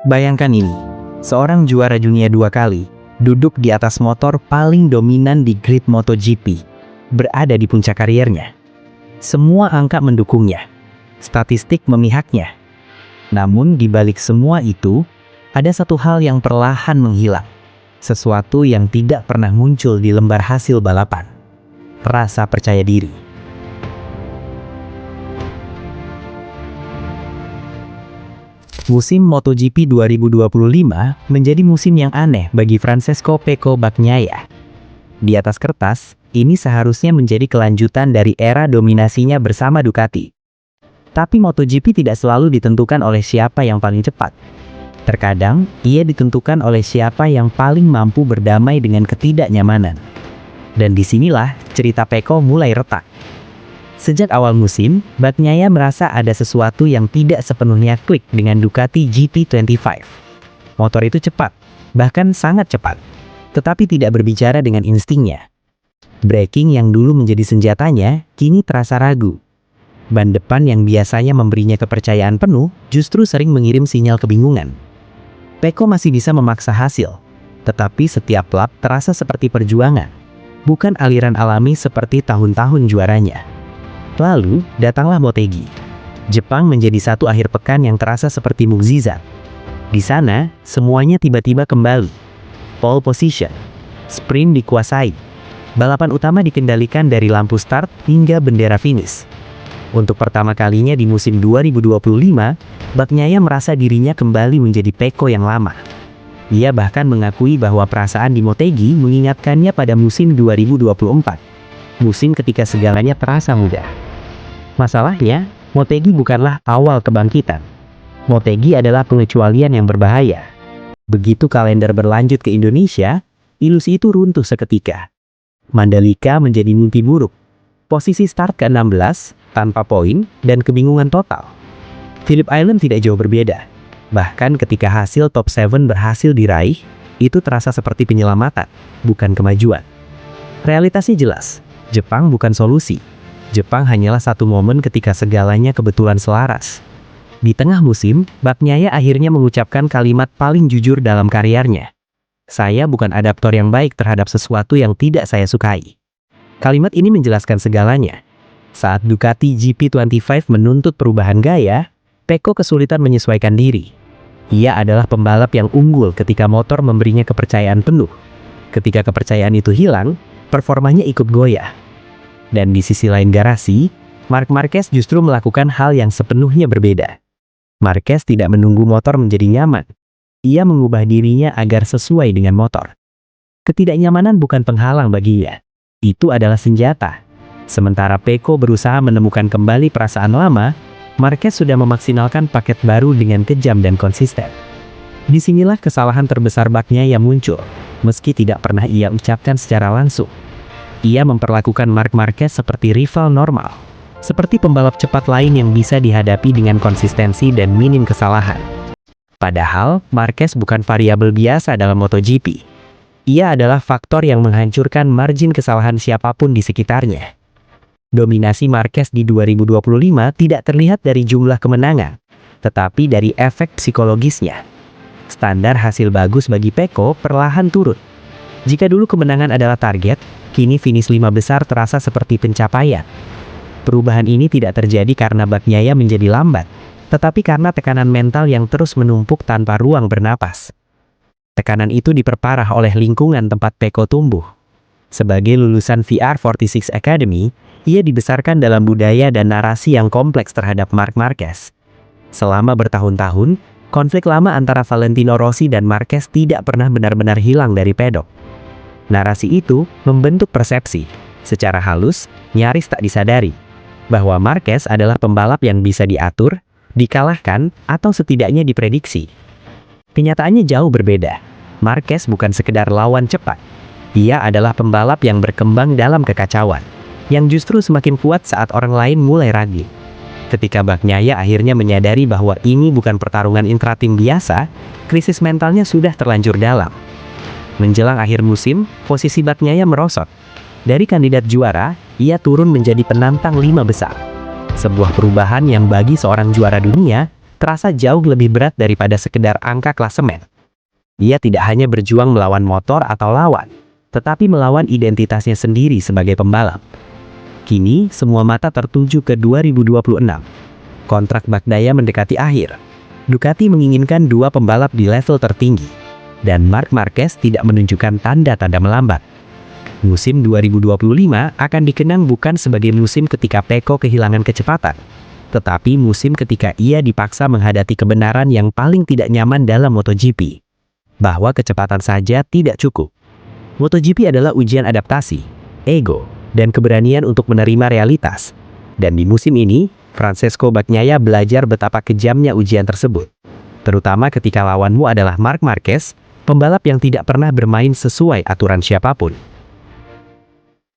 Bayangkan ini, seorang juara dunia 2 kali, duduk di atas motor paling dominan di grid MotoGP, berada di puncak karirnya. Semua angka mendukungnya, statistik memihaknya. Namun di balik semua itu, ada satu hal yang perlahan menghilang. Sesuatu yang tidak pernah muncul di lembar hasil balapan. Rasa percaya diri. Musim MotoGP 2025 menjadi musim yang aneh bagi Francesco Pecco Bagnaia. Di atas kertas, ini seharusnya menjadi kelanjutan dari era dominasinya bersama Ducati. Tapi MotoGP tidak selalu ditentukan oleh siapa yang paling cepat. Terkadang, ia ditentukan oleh siapa yang paling mampu berdamai dengan ketidaknyamanan. Dan disinilah cerita Pecco mulai retak. Sejak awal musim, Bagnaia merasa ada sesuatu yang tidak sepenuhnya klik dengan Ducati GP25. Motor itu cepat, bahkan sangat cepat, tetapi tidak berbicara dengan instingnya. Braking yang dulu menjadi senjatanya, kini terasa ragu. Ban depan yang biasanya memberinya kepercayaan penuh, justru sering mengirim sinyal kebingungan. Pecco masih bisa memaksa hasil, tetapi setiap lap terasa seperti perjuangan, bukan aliran alami seperti tahun-tahun juaranya. Lalu, datanglah Motegi. Jepang menjadi satu akhir pekan yang terasa seperti mukjizat. Di sana, semuanya tiba-tiba kembali. Pole position, sprint dikuasai. Balapan utama dikendalikan dari lampu start hingga bendera finish. Untuk pertama kalinya di musim 2025, Bagnaia merasa dirinya kembali menjadi Pecco yang lama. Ia bahkan mengakui bahwa perasaan di Motegi mengingatkannya pada musim 2024. Musim ketika segalanya terasa mudah. Masalahnya, Motegi bukanlah awal kebangkitan. Motegi adalah pengecualian yang berbahaya. Begitu kalender berlanjut ke Indonesia, ilusi itu runtuh seketika. Mandalika menjadi mimpi buruk. Posisi start ke-16, tanpa poin, dan kebingungan total. Phillip Island tidak jauh berbeda. Bahkan ketika hasil top 7 berhasil diraih, itu terasa seperti penyelamatan, bukan kemajuan. Realitasnya jelas, Jepang bukan solusi. Jepang hanyalah satu momen ketika segalanya kebetulan selaras. Di tengah musim, Bagnaia akhirnya mengucapkan kalimat paling jujur dalam karirnya. Saya bukan adaptor yang baik terhadap sesuatu yang tidak saya sukai. Kalimat ini menjelaskan segalanya. Saat Ducati GP25 menuntut perubahan gaya, Pecco kesulitan menyesuaikan diri. Ia adalah pembalap yang unggul ketika motor memberinya kepercayaan penuh. Ketika kepercayaan itu hilang, performanya ikut goyah. Dan di sisi lain garasi, Marc Marquez justru melakukan hal yang sepenuhnya berbeda. Marquez tidak menunggu motor menjadi nyaman. Ia mengubah dirinya agar sesuai dengan motor. Ketidaknyamanan bukan penghalang baginya. Itu adalah senjata. Sementara Pecco berusaha menemukan kembali perasaan lama, Marquez sudah memaksimalkan paket baru dengan kejam dan konsisten. Disinilah kesalahan terbesar Bagnaia muncul, meski tidak pernah ia ucapkan secara langsung. Ia memperlakukan Marc Marquez seperti rival normal, seperti pembalap cepat lain yang bisa dihadapi dengan konsistensi dan minim kesalahan. Padahal, Marquez bukan variabel biasa dalam MotoGP. Ia adalah faktor yang menghancurkan margin kesalahan siapapun di sekitarnya. Dominasi Marquez di 2025 tidak terlihat dari jumlah kemenangan, tetapi dari efek psikologisnya. Standar hasil bagus bagi Pecco perlahan turun. Jika dulu kemenangan adalah target, kini finish 5 besar terasa seperti pencapaian. Perubahan ini tidak terjadi karena Bagnaia menjadi lambat, tetapi karena tekanan mental yang terus menumpuk tanpa ruang bernapas. Tekanan itu diperparah oleh lingkungan tempat Pecco tumbuh. Sebagai lulusan VR46 Academy, ia dibesarkan dalam budaya dan narasi yang kompleks terhadap Marc Marquez. Selama bertahun-tahun, konflik lama antara Valentino Rossi dan Marquez tidak pernah benar-benar hilang dari pedok. Narasi itu membentuk persepsi, secara halus, nyaris tak disadari, bahwa Marquez adalah pembalap yang bisa diatur, dikalahkan, atau setidaknya diprediksi. Kenyataannya jauh berbeda. Marquez bukan sekedar lawan cepat. Ia adalah pembalap yang berkembang dalam kekacauan, yang justru semakin kuat saat orang lain mulai ragu. Ketika Bagnaia akhirnya menyadari bahwa ini bukan pertarungan intratim biasa, krisis mentalnya sudah terlanjur dalam. Menjelang akhir musim, posisi Bagnaia merosot. Dari kandidat juara, ia turun menjadi penantang 5 besar. Sebuah perubahan yang bagi seorang juara dunia terasa jauh lebih berat daripada sekedar angka klasemen. Ia tidak hanya berjuang melawan motor atau lawan, tetapi melawan identitasnya sendiri sebagai pembalap. Kini, semua mata tertuju ke 2026. Kontrak Bagnaia mendekati akhir. Ducati menginginkan dua pembalap di level tertinggi, dan Marc Marquez tidak menunjukkan tanda-tanda melambat. Musim 2025 akan dikenang bukan sebagai musim ketika Pecco kehilangan kecepatan, tetapi musim ketika ia dipaksa menghadapi kebenaran yang paling tidak nyaman dalam MotoGP, bahwa kecepatan saja tidak cukup. MotoGP adalah ujian adaptasi, ego, dan keberanian untuk menerima realitas. Dan di musim ini, Francesco Bagnaia belajar betapa kejamnya ujian tersebut. Terutama ketika lawanmu adalah Marc Marquez, pembalap yang tidak pernah bermain sesuai aturan siapapun.